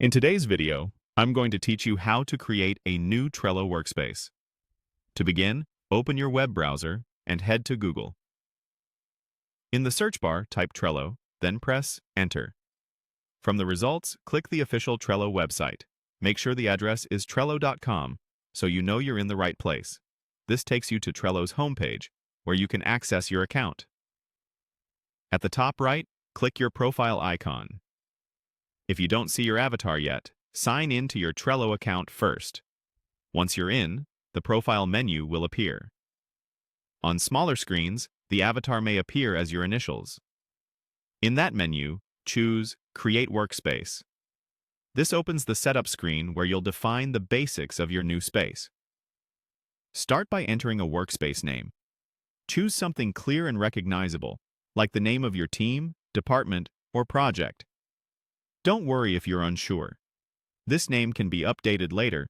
In today's video, I'm going to teach you how to create a new Trello workspace. To begin, open your web browser and head to Google. In the search bar, type Trello, then press Enter. From the results, click the official Trello website. Make sure the address is trello.com so you know you're in the right place. This takes you to Trello's homepage, where you can access your account. At the top right, click your profile icon. If you don't see your avatar yet, sign in to your Trello account first. Once you're in, the profile menu will appear. On smaller screens, the avatar may appear as your initials. In that menu, choose Create Workspace. This opens the setup screen where you'll define the basics of your new space. Start by entering a workspace name. Choose something clear and recognizable, like the name of your team, department, or project. Don't worry if you're unsure. This name can be updated later,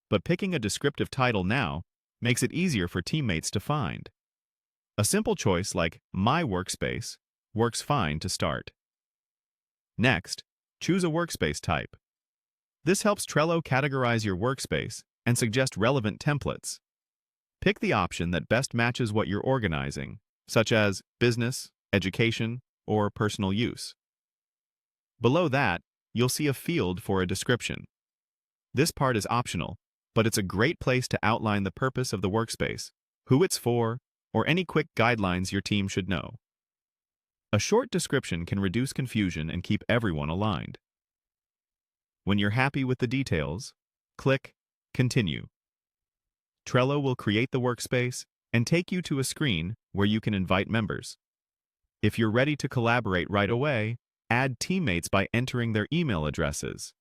but picking a descriptive title now makes it easier for teammates to find. A simple choice like My Workspace works fine to start. Next, choose a workspace type. This helps Trello categorize your workspace and suggest relevant templates. Pick the option that best matches what you're organizing, such as business, education, or personal use. Below that, you'll see a field for a description. This part is optional, but it's a great place to outline the purpose of the workspace, who it's for, or any quick guidelines your team should know. A short description can reduce confusion and keep everyone aligned. When you're happy with the details, click Continue. Trello will create the workspace and take you to a screen where you can invite members. If you're ready to collaborate right away, add teammates by entering their email addresses.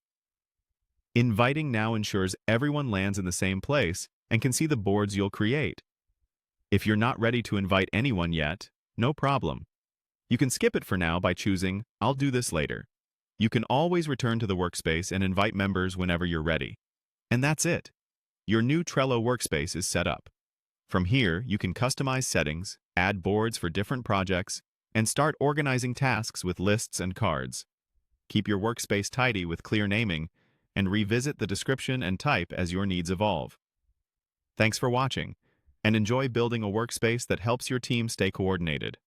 Inviting now ensures everyone lands in the same place and can see the boards you'll create. If you're not ready to invite anyone yet, no problem. You can skip it for now by choosing I'll do this later. You can always return to the workspace and invite members whenever you're ready. And that's it. Your new Trello workspace is set up. From here, you can customize settings, add boards for different projects, and start organizing tasks with lists and cards. Keep your workspace tidy with clear naming, and revisit the description and type as your needs evolve. Thanks for watching, and enjoy building a workspace that helps your team stay coordinated.